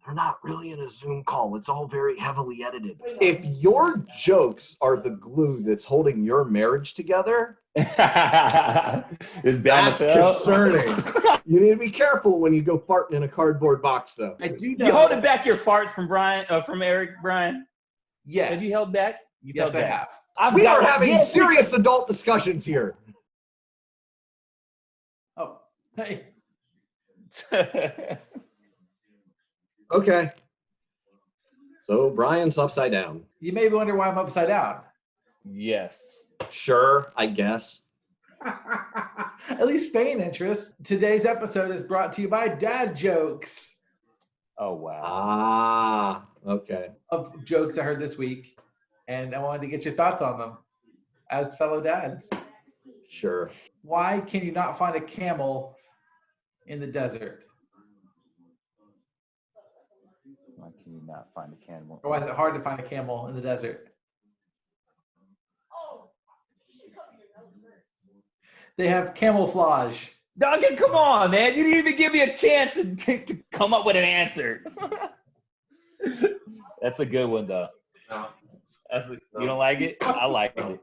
They're not really in a Zoom call. It's all very heavily edited. If your jokes are the glue that's holding your marriage together, It's that's concerning. You need to be careful when you go farting in a cardboard box, though. I do know. You holding back your farts from Eric, Brian? Yes. Have you held back? Yes, I have. We are having serious adult discussions here. Oh, hey. Okay. So Brian's upside down. You may wonder why I'm upside down. Yes. Sure, I guess. At least feign interest. Today's episode is brought to you by Dad Jokes. Oh, wow. Ah, okay. Of jokes I heard this week, and I wanted to get your thoughts on them as fellow dads. Sure. Why can you not find a camel in the desert? Why can you not find a camel? Or why is it hard to find a camel in the desert? They have camouflage. Dog, come on, man. You didn't even give me a chance to come up with an answer. That's a good one, though. No. You don't like it? I like it.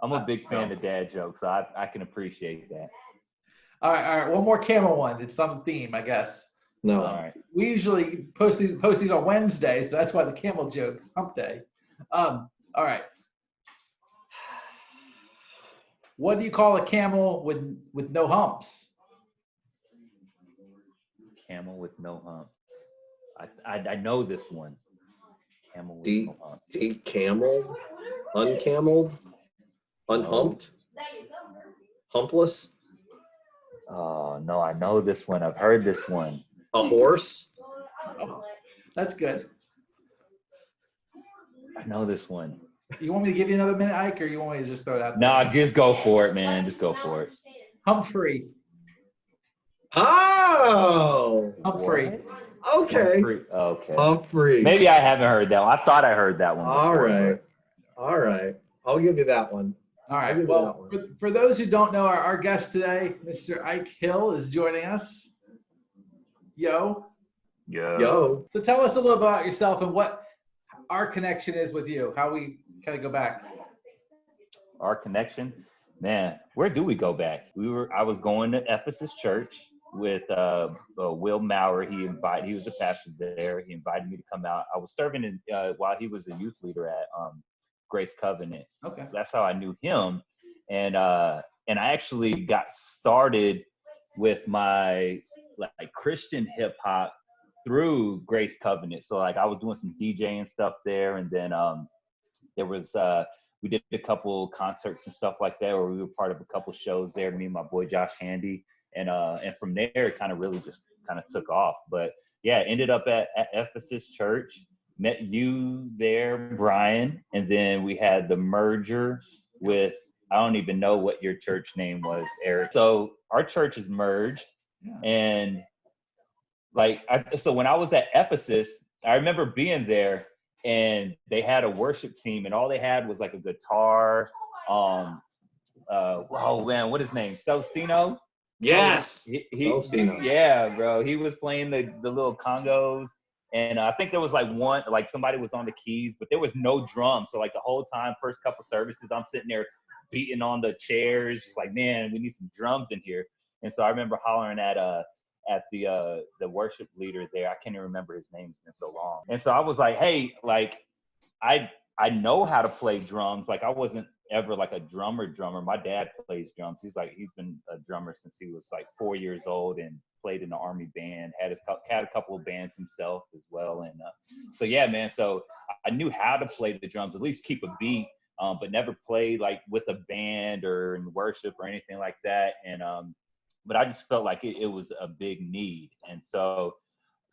I'm a big fan of dad jokes, so I can appreciate that. All right. One more camel one. It's on theme, I guess. No. All right. We usually post these on Wednesdays, so that's why the camel jokes hump day. All right. What do you call a camel with no humps? Camel with no hump. I know this one. Camel with no hump. Camel? Uncameled? Unhumped? Humpless? Oh, no, I know this one. I've heard this one. A horse? Oh, that's good. I know this one. You want me to give you another minute, Ike, or you want me to just throw it out there? No, just go for it, man. Just go for it. Humphrey. Oh! Humphrey. Okay. Okay. Humphrey. Maybe I haven't heard that one. I thought I heard that one before. All right. I'll give you that one. All right. Well, for those who don't know, our guest today, Mr. Ike Hill, is joining us. Yo. Yo. So tell us a little about yourself and what our connection is with you, how we kind of go back. Our connection? Man, where do we go back? I was going to Ephesus Church with Will Maurer. He was the pastor there. He invited me to come out. I was serving while he was a youth leader at Grace Covenant. Okay. So that's how I knew him. And I actually got started with my like Christian hip hop through Grace Covenant. So like I was doing some DJing stuff there, and then there was we did a couple concerts and stuff like that, where we were part of a couple shows there, me and my boy Josh Handy, and from there it kind of really just kind of took off. But yeah, ended up at Ephesus Church, met you there, Brian, and then we had the merger with, I don't even know what your church name was, Eric. So our church is merged, and so when I was at Ephesus, I remember being there, and they had a worship team, and all they had was like a guitar. Oh man, what is his name? Celestino? Yes. Celestino. Yeah, bro. He was playing the little congos, and I think there was like somebody was on the keys, but there was no drums. So like the whole time, first couple services, I'm sitting there beating on the chairs, just like, man, we need some drums in here. And so I remember hollering at the worship leader there. I can't even remember his name. It's been so long. And so I was like, hey, like I know how to play drums. Like I wasn't ever like a drummer. My dad plays drums. He's been a drummer since he was like 4 years old, and played in the Army band, had a couple of bands himself as well. And so yeah, man, so I knew how to play the drums, at least keep a beat, but never played like with a band or in worship or anything like that. And but I just felt like it was a big need. And so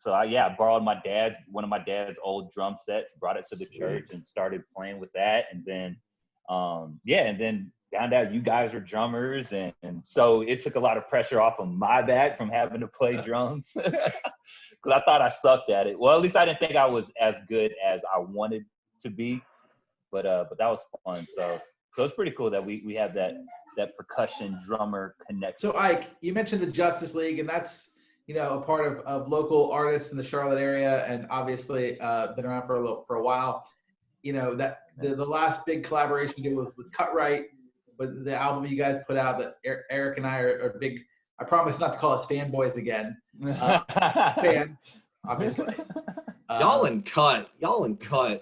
I borrowed one of my dad's old drum sets, brought it to the church, and started playing with that. And then and then found out you guys are drummers, and so it took a lot of pressure off of my back from having to play drums, because I thought I sucked at it. Well, at least I didn't think I was as good as I wanted to be, but that was fun. So it's pretty cool that we have that percussion drummer connection. So Ike, you mentioned the Justice League, and that's a part of local artists in the Charlotte area, and obviously been around for a while. That the last big collaboration deal with Cutright, with the album you guys put out, that Eric and I are big. I promise not to call us fanboys again. Fan, obviously. Y'all and Cut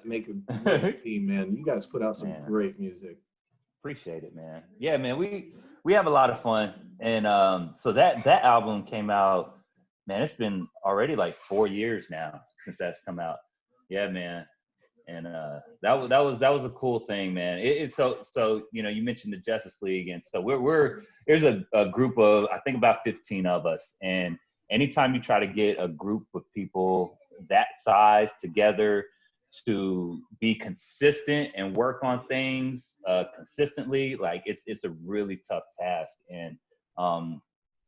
make a great team, man. You guys put out some great music. Appreciate it, man. Yeah, man, we have a lot of fun, and so that album came out, man. It's been already like 4 years now since that's come out. Yeah, man, and that was a cool thing, man. It's so you mentioned the Justice League, and so there's a group of, I think, about 15 of us, and anytime you try to get a group of people that size together to be consistent and work on things consistently, like it's a really tough task. And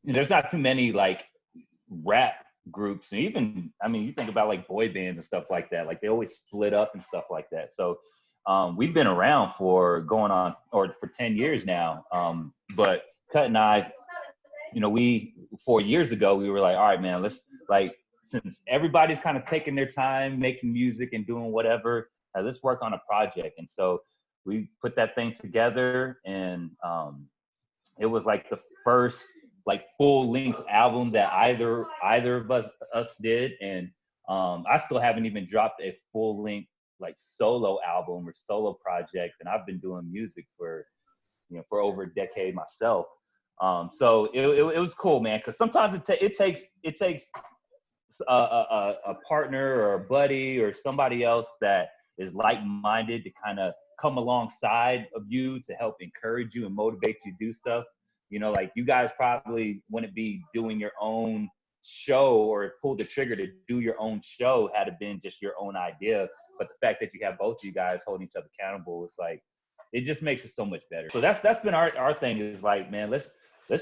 there's not too many like rap groups, and even, I mean, you think about like boy bands and stuff like that, like they always split up and stuff like that. So we've been around for 10 years now. But Cut and I, 4 years ago, we were like, all right, man, let's, like, since everybody's kind of taking their time making music and doing whatever, let's work on a project. And so we put that thing together, and it was like the first like full length album that either of us did. And I still haven't even dropped a full length like solo album or solo project, and I've been doing music for over a decade myself. So it was cool, man, because sometimes it takes a partner or a buddy or somebody else that is like-minded to kind of come alongside of you to help encourage you and motivate you to do stuff. Like you guys probably wouldn't be doing your own show or pull the trigger to do your own show had it been just your own idea. But the fact that you have both of you guys holding each other accountable, it's like, it just makes it so much better. So that's been our thing, is like, man, let's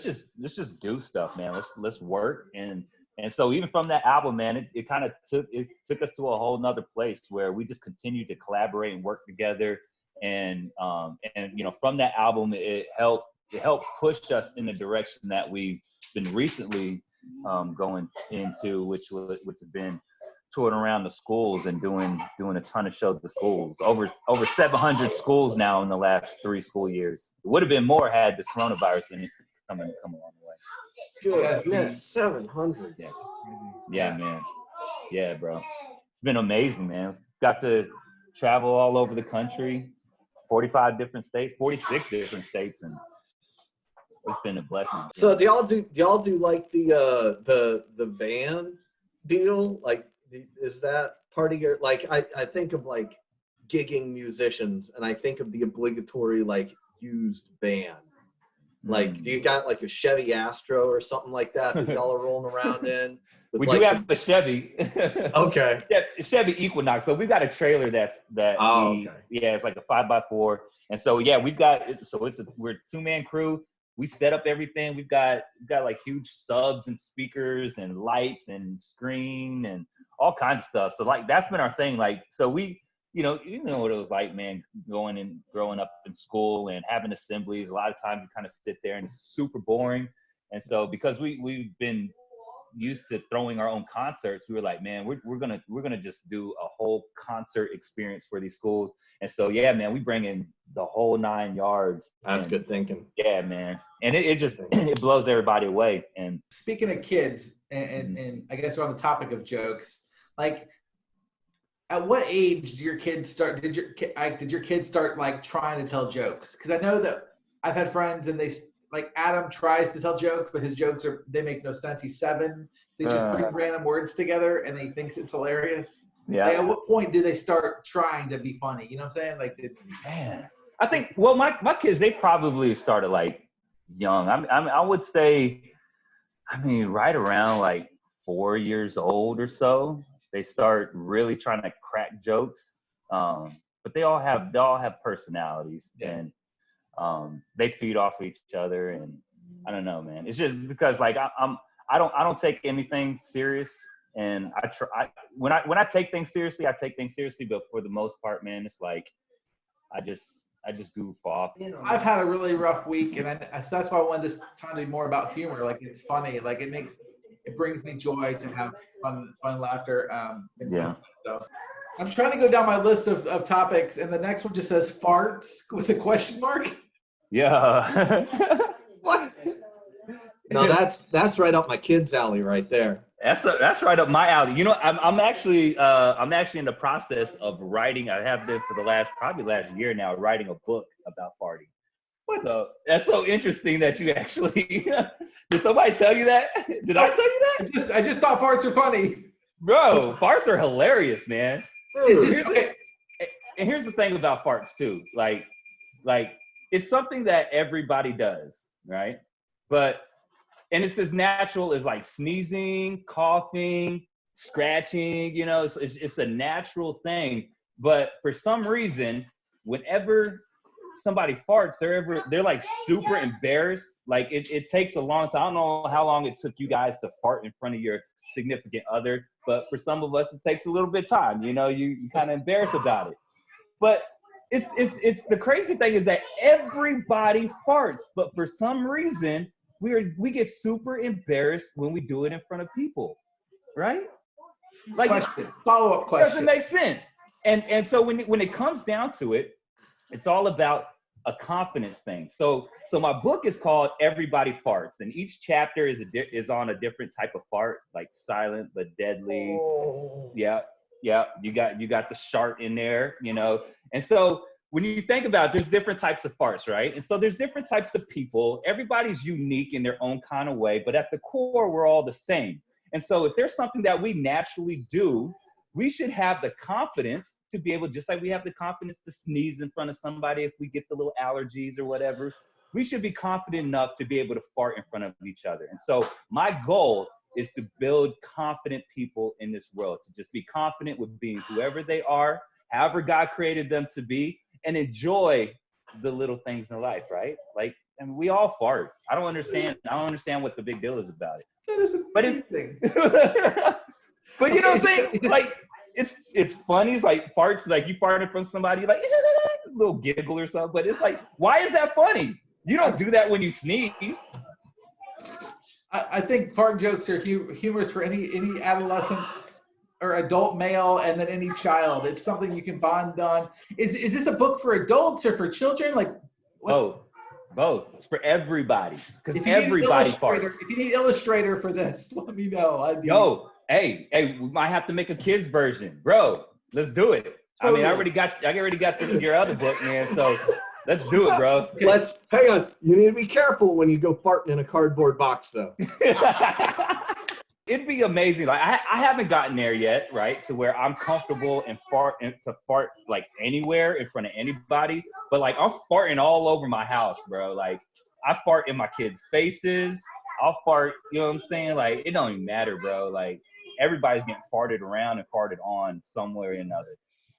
just do stuff, man. Let's work. And so even from that album, man, it kind of took us to a whole nother place where we just continued to collaborate and work together. And from that album, it helped push us in the direction that we've been recently going into, which has been touring around the schools and doing a ton of shows at the schools. Over 700 schools now in the last 3 school years. It would have been more had this coronavirus didn't come along the way. Goodness, 700. Yeah, man. Yeah, bro. It's been amazing, man. Got to travel all over the country, 45 different states, 46 different states, and it's been a blessing. So do y'all do like the van deal? Like, is that part of your, like, I think of like gigging musicians, and I think of the obligatory like used van. Like, do you got like a Chevy Astro or something like that y'all are rolling around in? We do have a Chevy. Okay. Chevy Equinox, but we've got a trailer it's like a 5x4. And so we've got, we're a 2-man crew. We set up everything. We've got like huge subs and speakers and lights and screen and all kinds of stuff. So like that's been our thing. Like, so we, you know what it was like, man, growing up in school and having assemblies. A lot of times you kind of sit there and it's super boring. And so because we've been used to throwing our own concerts, we were like, man, we're gonna just do a whole concert experience for these schools. And so man, we bring in the whole 9 yards. That's good thinking. Yeah, man. And it just it blows everybody away. And speaking of kids, and I guess we're on the topic of jokes, like, at what age did your kids start? Did your kids start like trying to tell jokes? Because I know that I've had friends, and they, like, Adam tries to tell jokes, but his jokes they make no sense. He's 7, so he's just putting random words together, and he thinks it's hilarious. Yeah. Like, at what point do they start trying to be funny? You know what I'm saying? Like, man, I think, well, my kids, they probably started like young. I would say, right around like 4 years old or so, they start really trying to crack jokes. But they all have personalities, and they feed off of each other. And I don't know, man. It's just because like I don't take anything serious, and when I take things seriously, I take things seriously. But for the most part, man, it's like I just goof off. I've had a really rough week, and that's why I wanted this time to be more about humor. Like, it's funny. Like, it makes It brings me joy to have fun laughter. Yeah. So I'm trying to go down my list of topics, and the next one just says farts with a question mark. Yeah. What? No, that's right up my kid's alley right there. That's right up my alley. You know, I'm actually in the process of writing. I have been for the last year now, writing a book about farting. What? So that's so interesting that you actually did somebody tell you that? Did I tell you that? I just thought farts are funny. Bro, farts are hilarious, man. Okay. And here's the thing about farts too. Like it's something that everybody does, right? And it's as natural as like sneezing, coughing, scratching, you know, it's a natural thing. But for some reason, whenever somebody farts, they're like super embarrassed. Like it takes a long time. I don't know how long it took you guys to fart in front of your significant other, but for some of us, it takes a little bit of time. You know, you kind of embarrassed about it. But it's the crazy thing is that everybody farts, but for some reason, we get super embarrassed when we do it in front of people, right? Like Follow-up question. Doesn't make sense. And so when it comes down to it, it's all about a confidence thing. So my book is called Everybody Farts, and each chapter is on a different type of fart, like silent but deadly. Oh. Yeah. You got the shart in there, you know. And so when you think about it, there's different types of farts, right? And so there's different types of people. Everybody's unique in their own kind of way, but at the core, we're all the same. And so if there's something that we naturally do, we should have the confidence to be able, just like we have the confidence to sneeze in front of somebody if we get the little allergies or whatever, we should be confident enough to be able to fart in front of each other. And so my goal is to build confident people in this world, to just be confident with being whoever they are, however God created them to be, and enjoy the little things in life, right? Like, I mean, we all fart. I don't understand what the big deal is about it. That is amazing. But you know what I'm saying? Like, it's funny. It's like farts, like you farted from somebody, like a little giggle or something. But it's like, why is that funny? You don't do that when you sneeze. I think fart jokes are humorous for any adolescent or adult male, and then any child. It's something you can bond on. Is this a book for adults or for children? Like both. It's for everybody, because everybody farts. If you need Illustrator for this, let me know. Hey, we might have to make a kids version, bro. Let's do it. Totally. I mean, I already got your other book, man. So let's do it, bro. Hang on. You need to be careful when you go farting in a cardboard box, though. It'd be amazing. Like I haven't gotten there yet, right? To where I'm comfortable and to fart like anywhere in front of anybody. But like I'm farting all over my house, bro. Like I fart in my kids' faces. I'll fart, you know what I'm saying? Like it don't even matter, bro. Like everybody's getting farted around and farted on somewhere or another.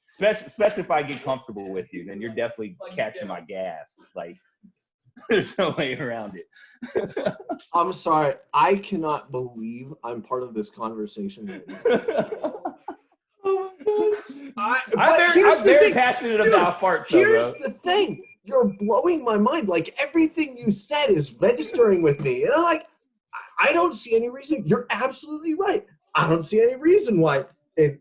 Especially if I get comfortable with you, then you're definitely catching my gas. Like there's no way around it. I'm sorry. I cannot believe I'm part of this conversation right now. I'm very passionate about farts, though, here's bro. the thing. You're blowing my mind. Like, everything you said is registering with me. And I'm like, I don't see any reason. You're absolutely right. I don't see any reason why,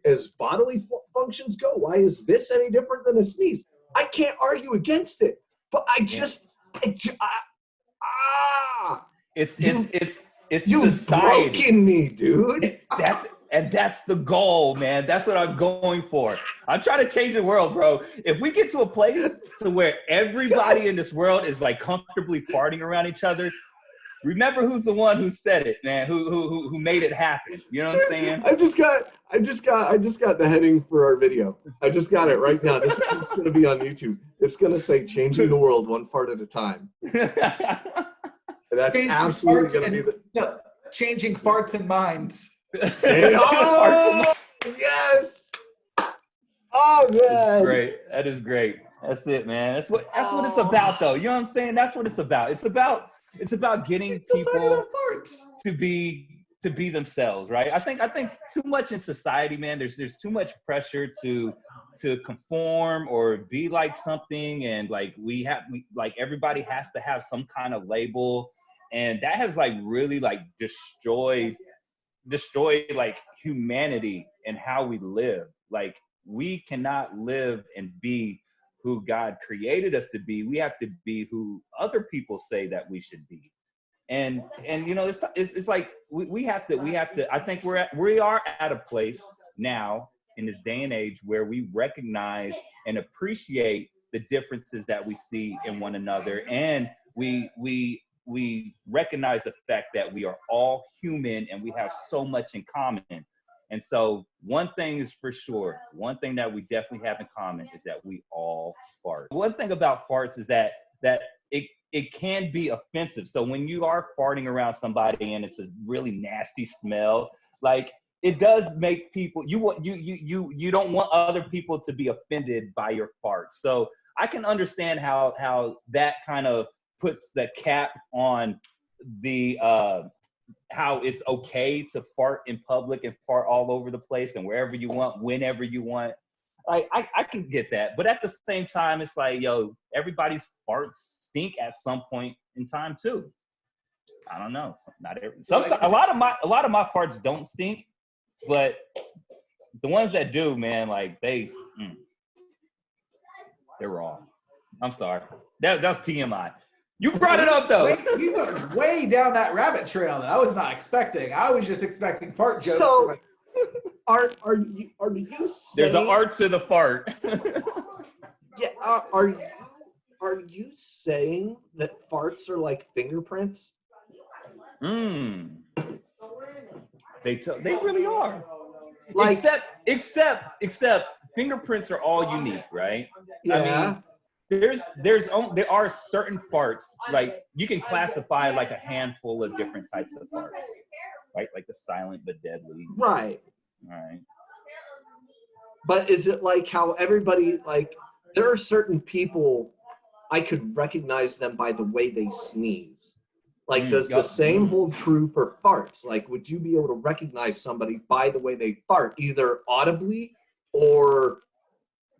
as bodily functions go, why is this any different than a sneeze? I can't argue against it. But It's you've society. Broken me, dude. That's the goal, man. That's what I'm going for. I'm trying to change the world, bro. If we get to a place to where everybody in this world is like comfortably farting around each other, remember who's the one who said it, man. Who made it happen? You know what I'm saying? I just got the heading for our video. I just got it right now. This is going to be on YouTube. It's going to say "Changing the World One Fart at a Time." And that's absolutely going to be changing farts and minds. Oh, yes. Oh man. That is great. That's it, man. That's what it's about, though. You know what I'm saying? That's what it's about. It's about getting people to be themselves, right? I think too much in society, man. There's too much pressure to conform or be like something, and like like everybody has to have some kind of label, and that has like really like destroyed destroy like humanity and how we live. Like we cannot live and be who God created us to be. We have to be who other people say that we should be. And you know, it's like we have to. I think we are at a place now in this day and age where we recognize and appreciate the differences that we see in one another, and we recognize the fact that we are all human and we have so much in common. And so one thing is for sure, one thing that we definitely have in common is that we all fart. One thing about farts is that it can be offensive. So when you are farting around somebody and it's a really nasty smell, like it does make people, you don't want other people to be offended by your farts. So I can understand how that kind of puts the cap on the how it's okay to fart in public and fart all over the place and wherever you want, whenever you want. Like I can get that, but at the same time, it's like, yo, everybody's farts stink at some point in time too. I don't know. Not every. Sometimes a lot of my farts don't stink, but the ones that do, man, like they're wrong. I'm sorry. That's TMI. You brought it up though. You went way down that rabbit trail that I was not expecting. I was just expecting fart jokes. So, are you saying, there's an art to the fart? Yeah. Are you saying that farts are like fingerprints? They really are. Like, except fingerprints are all unique, right? Yeah. I mean, there are certain farts, like you can classify like a handful of different types of farts, right? Like the silent but deadly. Right. All right. But is it like how everybody, like, there are certain people, I could recognize them by the way they sneeze. Like, does the same hold true for farts? Like, would you be able to recognize somebody by the way they fart, either audibly or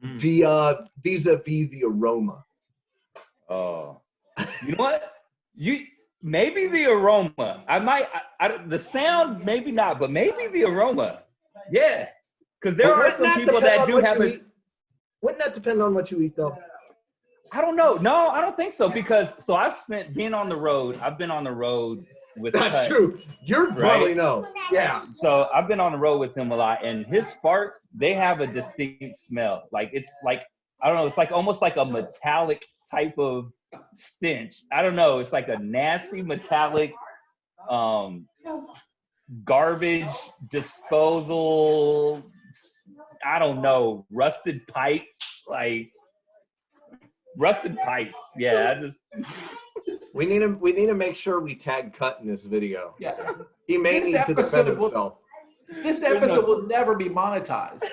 vis-a-vis the aroma? Oh, you know what? Maybe the aroma. The sound, maybe not, but maybe the aroma. Yeah, because there are some people that do have it. Wouldn't that depend on what you eat, though? I don't know. No, I don't think so. Because I've been on the road with. That's Cut, true. You're right? probably know. Yeah. So I've been on the road with him a lot, and his farts, they have a distinct smell. Like it's like, I don't know. It's like almost like a metallic type of stench. I don't know. It's like a nasty metallic, garbage disposal. I don't know. Rusted pipes, like rusted pipes. Yeah, We need to make sure we tag Cut in this video. Yeah. He may need to defend himself. This episode will never be monetized.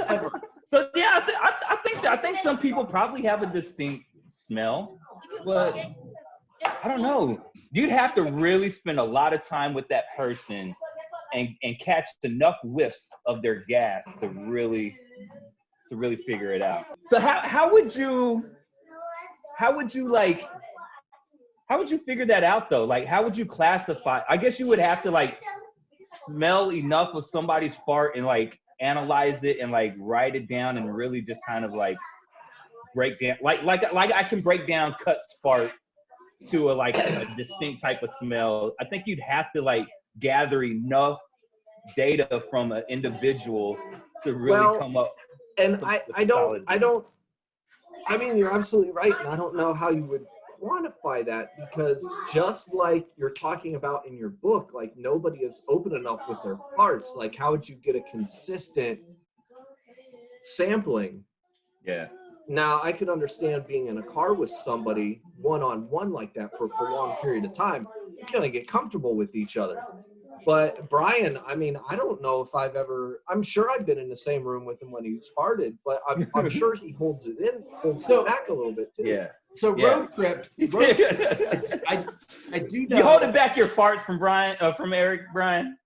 Ever. So yeah, I think some people probably have a distinct smell, but I don't know. You'd have to really spend a lot of time with that person and catch enough whiffs of their gas to really figure it out. So how would you figure that out though? Like, how would you classify? I guess you would have to like smell enough of somebody's fart and like analyze it and like write it down and really just kind of like break down, like I can break down Cut's fart to a distinct type of smell. I think you'd have to like gather enough data from an individual to really come up. And I mean, you're absolutely right. And I don't know how you would quantify that, because just like you're talking about in your book, like nobody is open enough with their farts. Like, how would you get a consistent sampling? Yeah. Now, I could understand being in a car with somebody one-on-one like that for a prolonged period of time. You're going to get comfortable with each other. But Brian, I mean, I don't know if I'm sure I've been in the same room with him when he's farted, but I'm sure he holds it back a little bit too. Yeah. So road trip, I do know. You holding back your farts from Eric, Brian?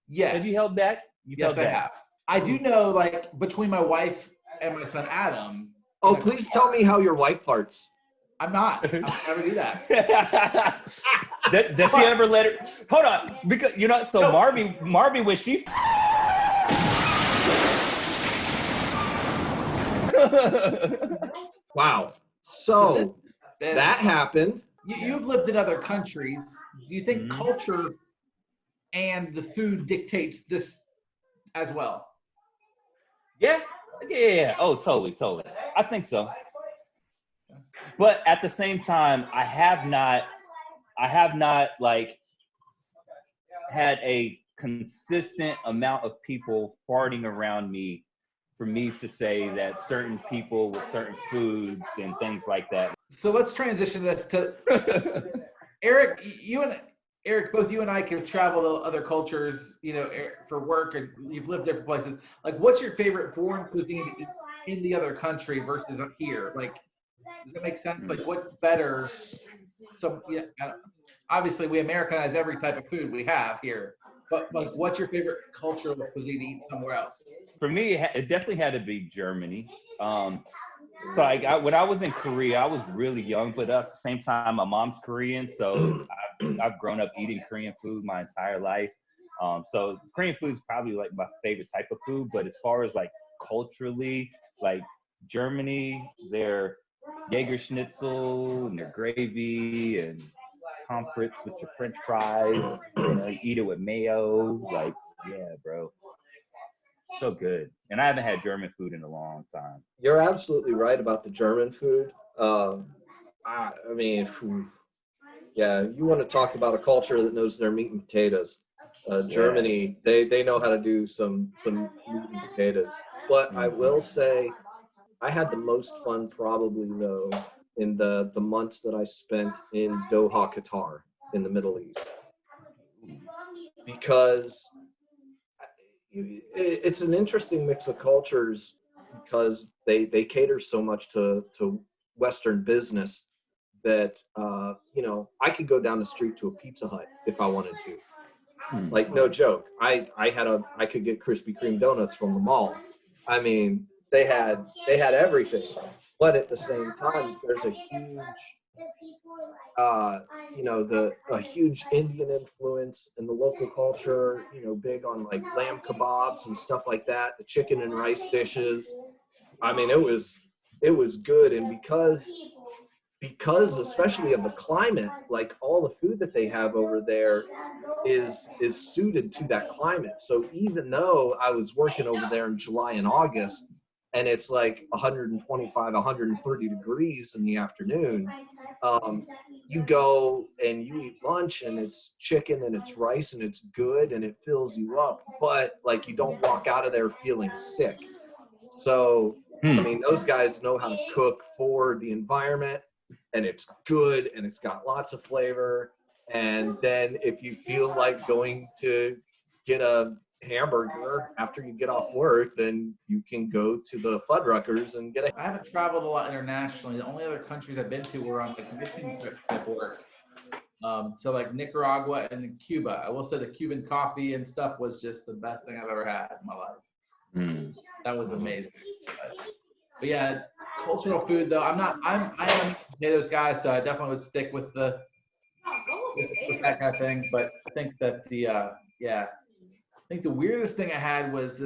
Yes. Have you held back? Yes, I have. I do know, like, between my wife and my son Adam. Oh, please tell me how your wife farts. I'm not. I'll never do that. Does she ever let her? Hold on, because you know. So Marby, when she. Wow. So that happened. You've lived in other countries. Do you think culture and the food dictates this as well? Yeah. Oh, totally. I think so. But at the same time, I have not like had a consistent amount of people farting around me for me to say that certain people with certain foods and things like that. So let's transition this to Eric. Both you and I have traveled to other cultures, you know, for work, and you've lived different places. Like, what's your favorite foreign cuisine to eat in the other country versus up here? Like, does that make sense? Like, what's better? So, yeah, obviously we Americanize every type of food we have here, but like, what's your favorite cultural cuisine to eat somewhere else? For me, it definitely had to be Germany. So when I was in Korea, I was really young, but at the same time, my mom's Korean, so I've grown up eating Korean food my entire life. So Korean food is probably like my favorite type of food, but as far as like culturally, like Germany, their Jaeger schnitzel and their gravy and pommes frites with your French fries, you know, you eat it with mayo, like, yeah, bro. So good. And I haven't had German food in a long time. You're absolutely right about the German food. I mean, yeah, you want to talk about a culture that knows their meat and potatoes. Germany, they know how to do some meat and potatoes. But I will say, I had the most fun probably though in the months that I spent in Doha, Qatar, in the Middle East, because it's an interesting mix of cultures, because they cater so much to Western business that you know, I could go down the street to a Pizza Hut if I wanted to. Like, no joke. I could get Krispy Kreme donuts from the mall. I mean, they had everything, but at the same time, there's a huge you know, a huge Indian influence in the local culture, you know, big on like lamb kebabs and stuff like that, the chicken and rice dishes. I mean, it was good. And because especially of the climate, like all the food that they have over there is suited to that climate. So even though I was working over there in July and August, and it's like 125, 130 degrees in the afternoon, you go and you eat lunch and it's chicken and it's rice and it's good and it fills you up, but like you don't walk out of there feeling sick. So, I mean, those guys know how to cook for the environment, and it's good and it's got lots of flavor. And then if you feel like going to get a hamburger after you get off work, then you can go to the Fuddruckers and get a. I haven't traveled a lot internationally. The only other countries I've been to were on like mission trips at work. So like Nicaragua and Cuba. I will say the Cuban coffee and stuff was just the best thing I've ever had in my life. That was amazing. But yeah, cultural food though. I am a potatoes guy, so I definitely would stick with that kind of thing. But I think that I think the weirdest thing I had was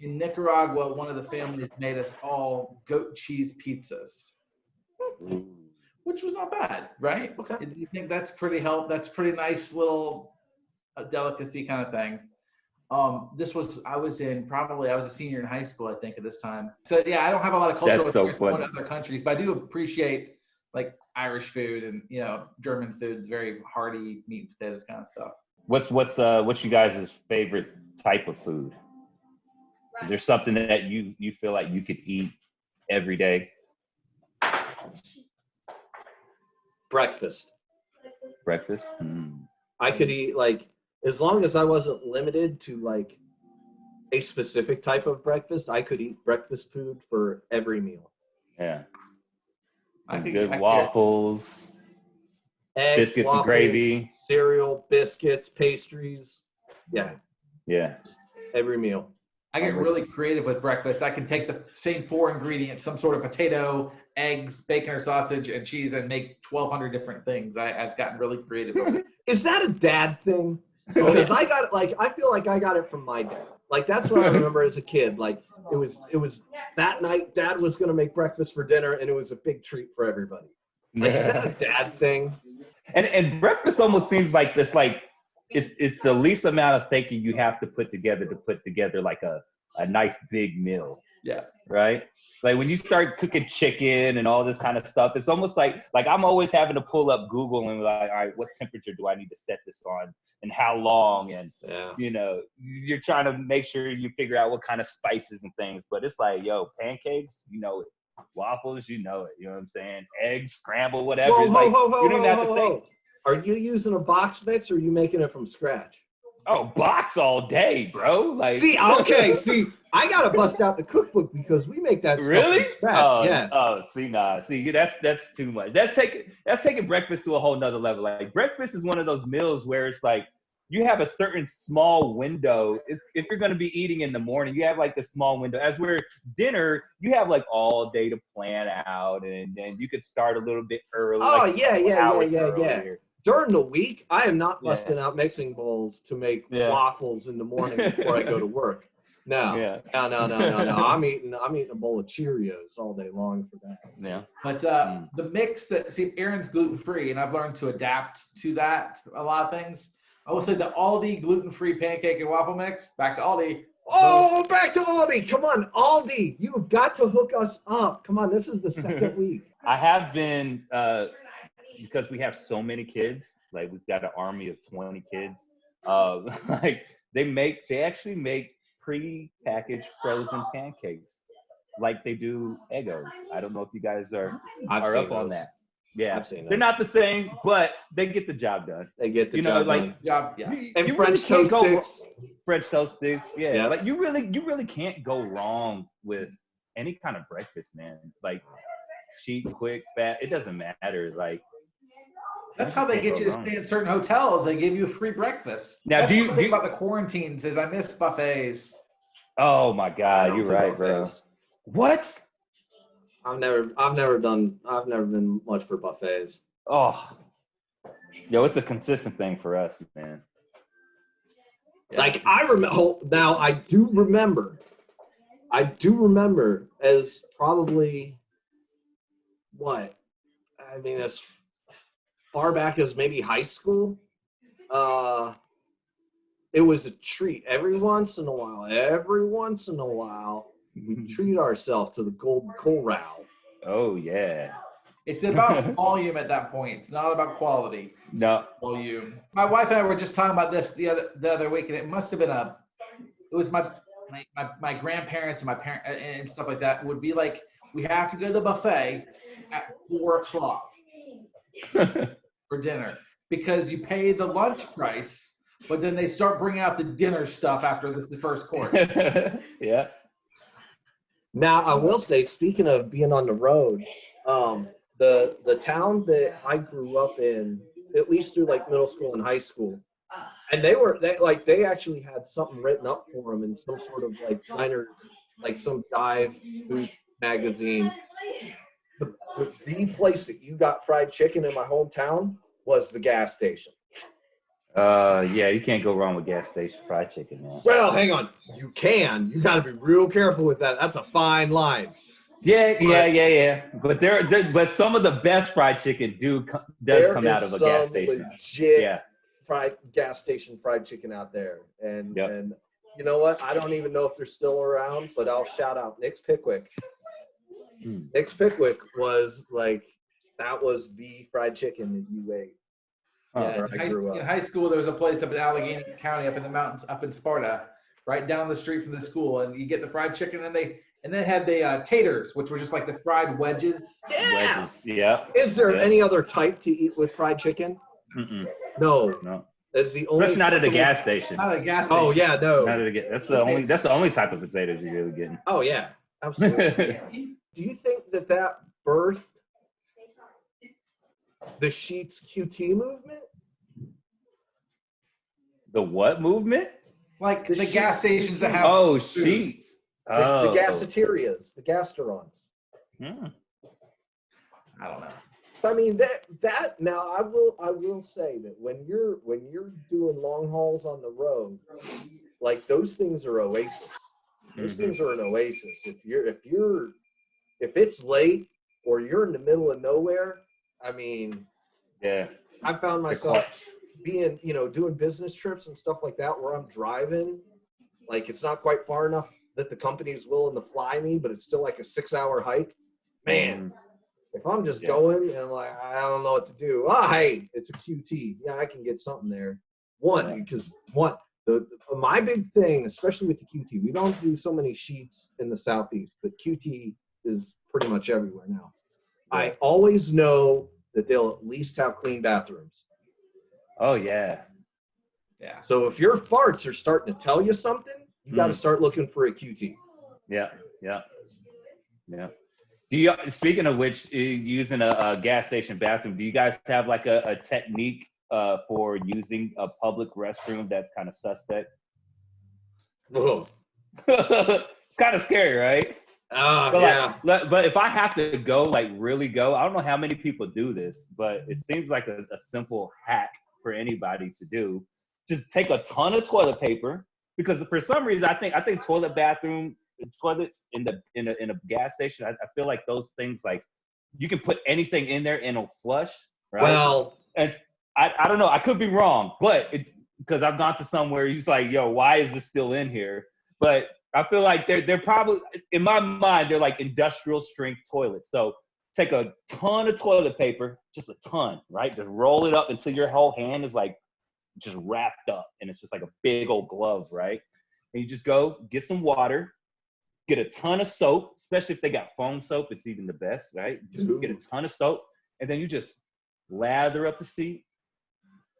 in Nicaragua. One of the families made us all goat cheese pizzas, which was not bad, right? Okay. Do you think that's that's pretty nice little delicacy kind of thing? I was a senior in high school, I think, at this time. So yeah, I don't have a lot of cultural experience going to other countries, but I do appreciate like Irish food and, you know, German food, very hearty meat and potatoes kind of stuff. What's you guys' favorite type of food? Is there something that you feel like you could eat every day? Breakfast. Breakfast? I could eat, like, as long as I wasn't limited to like a specific type of breakfast, I could eat breakfast food for every meal. Yeah. Some good waffles, eggs, biscuits waffles, and gravy, cereal, biscuits, pastries. Yeah. Yeah. Every meal. I get really creative with breakfast. I can take the same 4 ingredients, some sort of potato, eggs, bacon or sausage, and cheese, and make 1,200 different things. I've gotten really creative with it. Is that a dad thing? Because I got it, like, I feel like I got it from my dad. Like, that's what I remember as a kid. Like, it was that night, dad was going to make breakfast for dinner, and it was a big treat for everybody. Like, is that a dad thing? And breakfast almost seems like this, like, it's the least amount of thinking you have to put together like a nice big meal. Yeah. Right? Like when you start cooking chicken and all this kind of stuff, it's almost like I'm always having to pull up Google and like, all right, what temperature do I need to set this on and how long? And, you know, you're trying to make sure you figure out what kind of spices and things. But it's like, yo, pancakes, you know it. Waffles, you know it. You know what I'm saying? Eggs, scramble, whatever. Whoa, it's like, you don't even have to whoa. think. Are you using a box mix or are you making it from scratch? Oh, box all day, bro. Like, see, I gotta bust out the cookbook because we make that stuff really from scratch. Yes. Oh, see, that's too much. That's taking breakfast to a whole nother level. Like breakfast is one of those meals where it's like you have a certain small window. If you're gonna be eating in the morning, you have like a small window. As where dinner, you have like all day to plan out, and you could start a little bit early. Oh, like yeah. During the week, I am not busting out mixing bowls to make waffles in the morning before I go to work. No. I'm eating a bowl of Cheerios all day long for that. Yeah. But the mix Aaron's gluten-free, and I've learned to adapt to that a lot of things. I will say the Aldi gluten-free pancake and waffle mix. Back to Aldi. Oh, back to Aldi. Come on, Aldi. You've got to hook us up. Come on, this is the second week. I have been because we have so many kids, like we've got an army of 20 kids. Like they actually make pre-packaged frozen pancakes like they do Eggos. I don't know if you guys are up on that. Yeah, they're not the same, but they get the job done. They get the job done. And you French toast sticks. French toast sticks, yeah. Like you really can't go wrong with any kind of breakfast, man. Like cheap, quick, fat, it doesn't matter. Like that's how they get you to stay in certain hotels. They give you a free breakfast. Now, that's the thing about the quarantines is I miss buffets. Oh my God, you're right, bro. What? I've never been much for buffets. Oh, yo, it's a consistent thing for us, man. Yeah. Like I do remember as probably as far back as maybe high school. It was a treat every once in a while. We treat ourselves to the Golden Corral. Oh yeah. It's about volume at that point. It's not about quality. No. Volume. My wife and I were just talking about this the other week, and it must have been my grandparents and my parents and stuff like that would be like, we have to go to the buffet at 4:00 for dinner because you pay the lunch price, but then they start bringing out the dinner stuff after this is the first course. Yeah. Now, I will say, speaking of being on the road, the town that I grew up in, at least through like middle school and high school, and they actually had something written up for them in some sort of like diners, like some dive food magazine. The place that you got fried chicken in my hometown was the gas station. Yeah, you can't go wrong with gas station fried chicken, man. Well, hang on. You can. You got to be real careful with that. That's a fine line. Yeah. But but some of the best fried chicken does come out of a gas station. Legit gas station fried chicken out there. And you know what? I don't even know if they're still around, but I'll shout out Nick's Pick Kwik. Nick's Pick Kwik was like, that was the fried chicken that you ate. Yeah, in high school, there was a place up in Allegheny County, up in the mountains, up in Sparta, right down the street from the school, and you get the fried chicken, and they had the taters, which were just like the fried wedges. Yeah. Wedges. Yeah. Is there any other type to eat with fried chicken? Mm-mm. No. That's the only. Especially not at a gas station. Not at a gas station. Oh yeah, no. That's the only type of potatoes you're really getting. Oh yeah, absolutely. Do you think that birthed the Sheets QT movement? The what movement? Like The the sheets gas stations that have. Oh, food. sheets. The Oh. gaseterias, the gasterons. Hmm. I don't know. So I mean that now I will say that when you're doing long hauls on the road, like those things are oasis. Those things are an oasis. If it's late or you're in the middle of nowhere, I mean, Yeah. I found myself being, doing business trips and stuff like that where I'm driving, like it's not quite far enough that the company is willing to fly me, but it's still like a 6-hour hike. Man, if I'm just going and I'm like, I don't know what to do. Hey, it's a QT. Yeah, I can get something there. Because my big thing, especially with the QT, we don't do so many sheets in the Southeast, but QT is pretty much everywhere now. Yeah. I always know that they'll at least have clean bathrooms. Oh, yeah. Yeah. So if your farts are starting to tell you something, you got to start looking for a QT. Yeah. Do you, speaking of which, using a gas station bathroom, do you guys have like a technique for using a public restroom that's kind of suspect? Whoa. It's kind of scary, right? Yeah. But if I have to go, like really go, I don't know how many people do this, but it seems like a simple hack for anybody to do. Just take a ton of toilet paper, because for some reason I think toilets in a gas station, I feel like those things, like you can put anything in there and it'll flush, right? Well, and I don't know, I could be wrong, but because I've gone to somewhere, he's like, yo, why is this still in here? But I feel like they're probably, in my mind, they're like industrial strength toilets. So take a ton of toilet paper, just a ton, right? Just roll it up until your whole hand is like just wrapped up, and it's just like a big old glove, right? And you just go get some water, get a ton of soap, especially if they got foam soap, it's even the best, right? Just get a ton of soap, and then you just lather up the seat,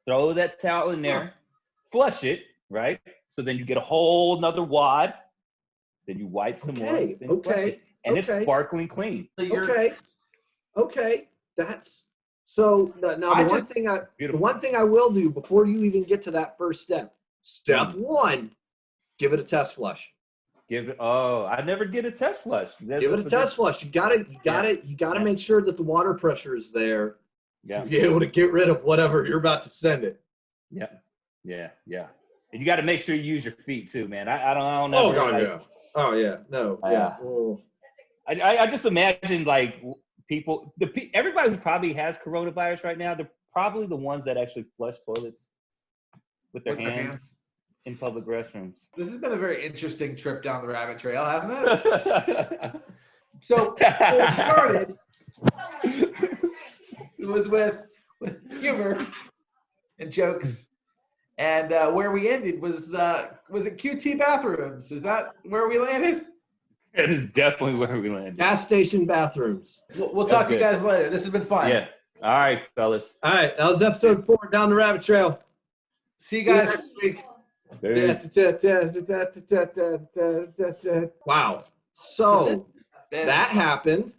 throw that towel in there, flush it, right? So then you get a whole nother wad, then you wipe some more, then you flush it, and it's sparkling clean. Okay. That's so now the one thing I will do before you even get to that first step. Step one, give it a test flush. I never get a test flush. Give it a test flush. You gotta make sure that the water pressure is there to be able to get rid of whatever you're about to send it. Yeah. And you got to make sure you use your feet too, man. I don't know. Oh God, yeah. Oh yeah. No. Yeah. I just imagine like everybody who probably has coronavirus right now, they're probably the ones that actually flush toilets with their hands in public restrooms. This has been a very interesting trip down the rabbit trail, hasn't it? So where it started, it was with humor and jokes, and where we ended was it QT bathrooms? Is that where we landed? It is definitely where we landed. Gas station bathrooms. We'll talk to you guys later. This has been fun. Yeah. All right, fellas. All right, that was episode 4, Down the Rabbit Trail. See you guys next week. Dude. Wow. So that happened.